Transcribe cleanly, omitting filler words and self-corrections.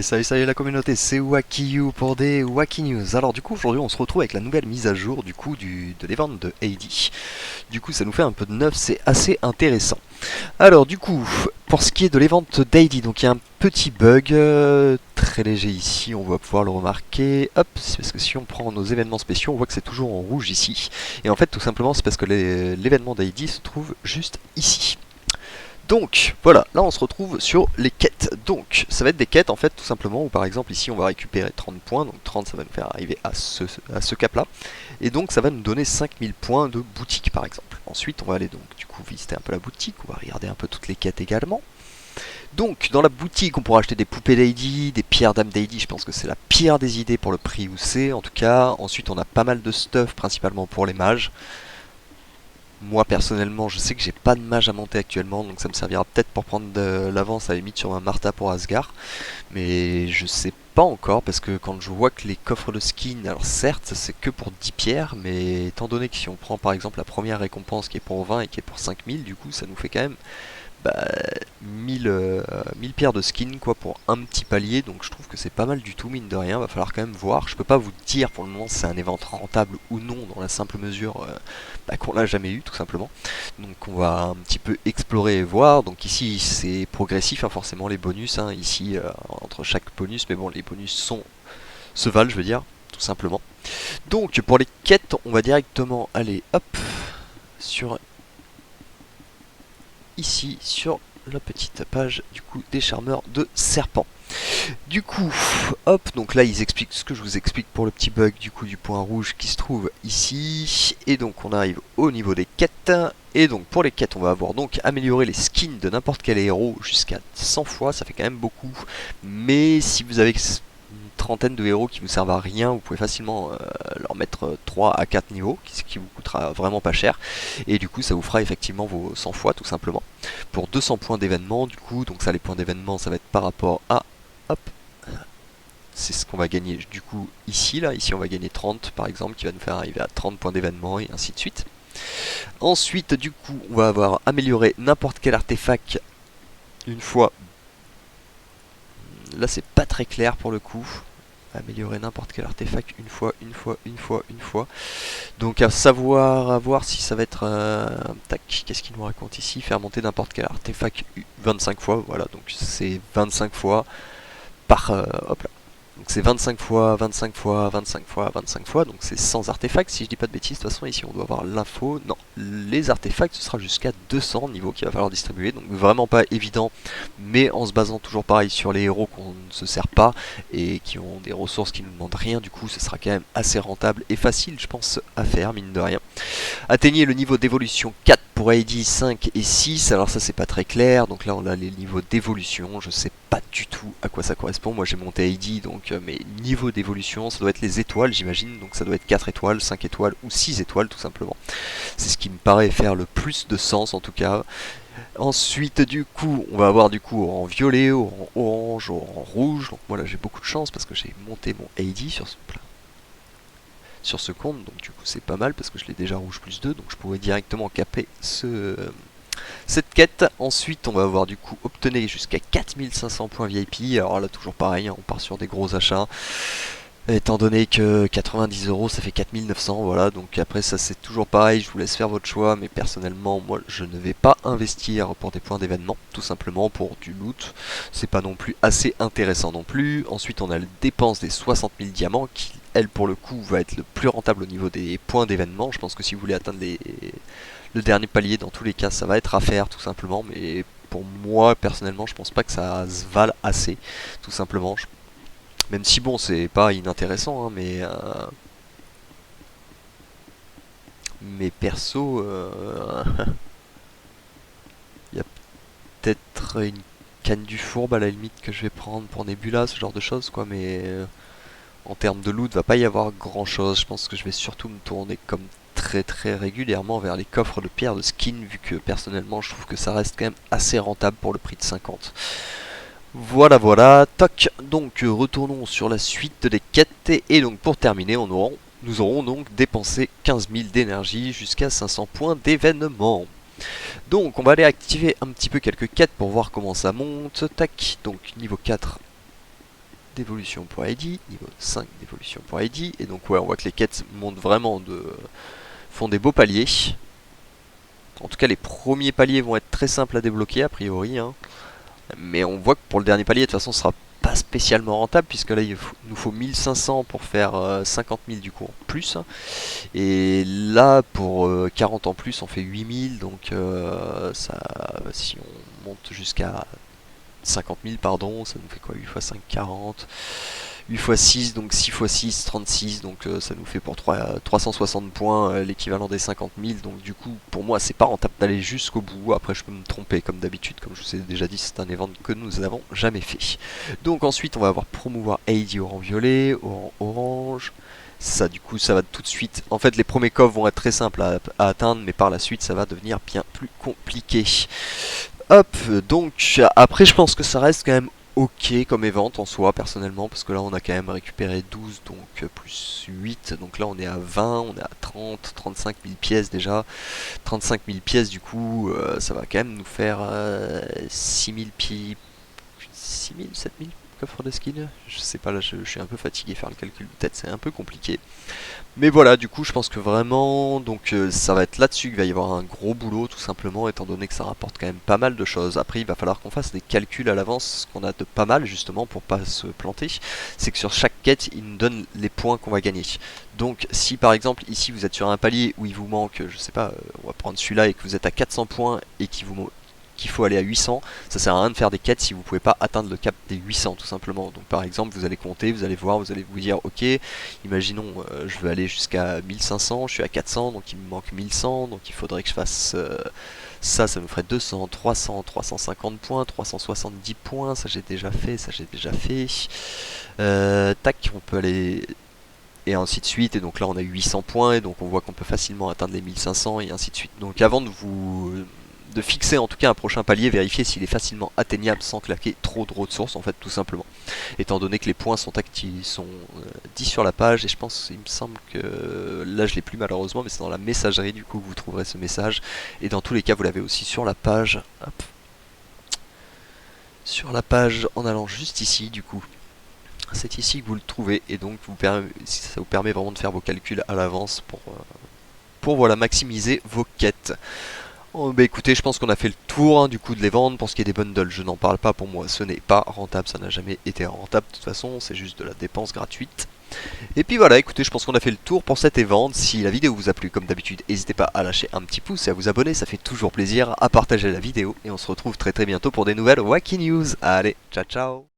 Salut la communauté, c'est Wakiyu pour des Wacky News. Alors du coup aujourd'hui on se retrouve avec la nouvelle mise à jour du coup de l'event de AD. Du coup ça nous fait un peu de neuf, c'est assez intéressant. Alors du coup, pour ce qui est de l'event d'AD, donc il y a un petit bug très léger ici, on va pouvoir le remarquer. Hop, c'est parce que si on prend nos événements spéciaux, on voit que c'est toujours en rouge ici. Et en fait tout simplement c'est parce que l'événement d'AD se trouve juste ici. Donc voilà, là on se retrouve sur les quêtes. Donc ça va être des quêtes en fait tout simplement où par exemple ici on va récupérer 30 points. Donc 30 ça va nous faire arriver à ce cap là. Et donc ça va nous donner 5000 points de boutique par exemple. Ensuite on va aller donc du coup visiter un peu la boutique. On va regarder un peu toutes les quêtes également. Donc dans la boutique on pourra acheter des poupées d'AD, des pierres d'âme d'AD. Je pense que c'est la pire des idées pour le prix où c'est en tout cas. Ensuite on a pas mal de stuff principalement pour les mages. Moi personnellement je sais que j'ai pas de mage à monter actuellement, donc ça me servira peut-être pour prendre de l'avance à la limite sur ma Martha pour Asgard, mais je sais pas encore parce que quand je vois que les coffres de skin, alors certes c'est que pour 10 pierres, mais étant donné que si on prend par exemple la première récompense qui est pour 20 et qui est pour 5000, du coup ça nous fait quand même 1000 pierres de skin quoi pour un petit palier, donc je trouve que c'est pas mal du tout mine de rien. Va falloir quand même voir, je peux pas vous dire pour le moment si c'est un event rentable ou non dans la simple mesure qu'on l'a jamais eu tout simplement, donc on va un petit peu explorer et voir. Donc ici c'est progressif hein, forcément les bonus hein, ici entre chaque bonus, mais bon les bonus se valent je veux dire tout simplement. Donc pour les quêtes on va directement aller hop sur ici sur la petite page du coup des charmeurs de serpents. Du coup, hop, donc là ils expliquent ce que je vous explique pour le petit bug du coup du point rouge qui se trouve ici. Et donc on arrive au niveau des quêtes. Et donc pour les quêtes on va avoir donc améliorer les skins de n'importe quel héros jusqu'à 100 fois, ça fait quand même beaucoup. Mais si vous avez une trentaine de héros qui vous servent à rien, vous pouvez facilement leur mettre 3 à 4 niveaux, ce qui vous coûtera vraiment pas cher. Et du coup ça vous fera effectivement vos 100 fois tout simplement. Pour 200 points d'événement du coup, donc ça les points d'événement ça va être par rapport à... Hop, c'est ce qu'on va gagner du coup ici, là, ici on va gagner 30 par exemple, qui va nous faire arriver à 30 points d'événement et ainsi de suite. Ensuite du coup on va avoir amélioré n'importe quel artefact une fois. Là c'est pas très clair pour le coup. Améliorer n'importe quel artefact une fois, une fois, une fois, une fois. Donc à savoir, à voir si ça va être... tac, qu'est-ce qu'il nous raconte ici? Faire monter n'importe quel artefact 25 fois, voilà, donc c'est 25 fois par... hop là. Donc c'est 25 fois, 25 fois, 25 fois, 25 fois, donc c'est 100 artefacts, si je dis pas de bêtises. De toute façon ici on doit avoir l'info, non, les artefacts ce sera jusqu'à 200 niveaux qu'il va falloir distribuer, donc vraiment pas évident, mais en se basant toujours pareil sur les héros qu'on ne se sert pas, et qui ont des ressources qui ne nous demandent rien, du coup ce sera quand même assez rentable et facile je pense à faire, mine de rien. Atteignez le niveau d'évolution 4 pour AD 5 et 6, alors ça c'est pas très clair, donc là on a les niveaux d'évolution, je sais pas du tout à quoi ça correspond. Moi j'ai monté AD, donc mes niveaux d'évolution ça doit être les étoiles j'imagine, donc ça doit être 4 étoiles, 5 étoiles ou 6 étoiles tout simplement. C'est ce qui me paraît faire le plus de sens en tout cas. Ensuite du coup on va avoir du coup en violet, en orange, en rouge, donc moi là j'ai beaucoup de chance parce que j'ai monté mon AD sur ce compte, donc du coup c'est pas mal parce que je l'ai déjà rouge plus 2, donc je pourrais directement caper cette quête. Ensuite on va avoir du coup obtenir jusqu'à 4500 points VIP, alors là toujours pareil, hein, on part sur des gros achats. Étant donné que 90 € ça fait 4900, voilà, donc après ça c'est toujours pareil, je vous laisse faire votre choix, mais personnellement moi je ne vais pas investir pour des points d'événement, tout simplement pour du loot, c'est pas non plus assez intéressant non plus. Ensuite on a la dépense des 60 000 diamants qui elle pour le coup va être le plus rentable au niveau des points d'événement. Je pense que si vous voulez atteindre le dernier palier dans tous les cas ça va être à faire tout simplement, mais pour moi personnellement je pense pas que ça se vale assez, tout simplement. Même si bon, c'est pas inintéressant, hein, mais perso, il y a peut-être une canne du fourbe à la limite que je vais prendre pour Nebula, ce genre de choses, quoi. Mais en termes de loot, va pas y avoir grand-chose. Je pense que je vais surtout me tourner comme très régulièrement vers les coffres de pierre de skin, vu que personnellement, je trouve que ça reste quand même assez rentable pour le prix de 50. Voilà, toc, donc retournons sur la suite des quêtes, et donc pour terminer, nous aurons donc dépensé 15 000 d'énergie jusqu'à 500 points d'événement. Donc on va aller activer un petit peu quelques quêtes pour voir comment ça monte, tac, donc niveau 4, d'évolution pour Heidi, niveau 5 d'évolution pour Heidi, et donc ouais, on voit que les quêtes montent vraiment font des beaux paliers. En tout cas, les premiers paliers vont être très simples à débloquer, a priori, hein. Mais on voit que pour le dernier palier, de toute façon, ce sera pas spécialement rentable, puisque là, nous faut 1500 pour faire 50 000 du coup en plus. Et là, pour 40 en plus, on fait 8000, donc si on monte jusqu'à 50 000, pardon, ça nous fait quoi? 8 x 5, 40. 8 x 6, donc 6 x 6, 36, donc ça nous fait pour 360 points l'équivalent des 50 000, donc du coup pour moi c'est pas rentable d'aller jusqu'au bout. Après je peux me tromper comme d'habitude, comme je vous ai déjà dit, c'est un event que nous n'avons jamais fait. Donc ensuite on va avoir promouvoir Heidi au rang violet, au rang orange. Ça du coup ça va tout de suite, en fait les premiers coffres vont être très simples à atteindre, mais par la suite ça va devenir bien plus compliqué. Hop, donc après je pense que ça reste quand même ok comme event en soi personnellement, parce que là on a quand même récupéré 12, donc plus 8, donc là on est à 20, on est à 30, 35 000 pièces déjà. 35 000 pièces du coup, ça va quand même nous faire 6 000 pieds, 6 000, 7 000 coffres de skins. Je sais pas, là je suis un peu fatigué, faire le calcul de tête c'est un peu compliqué. Mais voilà, du coup, je pense que vraiment, donc ça va être là-dessus qu'il va y avoir un gros boulot, tout simplement, étant donné que ça rapporte quand même pas mal de choses. Après, il va falloir qu'on fasse des calculs à l'avance, ce qu'on a de pas mal, justement, pour pas se planter. C'est que sur chaque quête, il nous donne les points qu'on va gagner. Donc, si par exemple, ici, vous êtes sur un palier où il vous manque, je sais pas, on va prendre celui-là, et que vous êtes à 400 points, et qu'il faut aller à 800, ça sert à rien de faire des quêtes si vous pouvez pas atteindre le cap des 800 tout simplement. Donc par exemple vous allez compter, vous allez voir, vous allez vous dire ok, imaginons je veux aller jusqu'à 1500, je suis à 400 donc il me manque 1100, donc il faudrait que je fasse ça nous ferait 200, 300, 350 points, 370 points, ça j'ai déjà fait, tac, on peut aller et ainsi de suite, et donc là on a 800 points, et donc on voit qu'on peut facilement atteindre les 1500 et ainsi de suite. Donc avant de fixer en tout cas un prochain palier, vérifier s'il est facilement atteignable sans claquer trop de ressources en fait tout simplement. Étant donné que les points sont dit sur la page, et je pense, il me semble que là je l'ai plus malheureusement, mais c'est dans la messagerie du coup que vous trouverez ce message, et dans tous les cas vous l'avez aussi sur la page, hop, sur la page en allant juste ici du coup. C'est ici que vous le trouvez, et donc ça vous permet vraiment de faire vos calculs à l'avance pour voilà, maximiser vos quêtes. Oh, bah écoutez, je pense qu'on a fait le tour hein, du coup de les vendre. Pour ce qui est des bundles, je n'en parle pas, pour moi ce n'est pas rentable, ça n'a jamais été rentable de toute façon, c'est juste de la dépense gratuite. Et puis voilà, écoutez, je pense qu'on a fait le tour pour cet event. Si la vidéo vous a plu, comme d'habitude, n'hésitez pas à lâcher un petit pouce et à vous abonner, ça fait toujours plaisir, à partager la vidéo, et on se retrouve très très bientôt pour des nouvelles Wacky News. Allez, ciao ciao.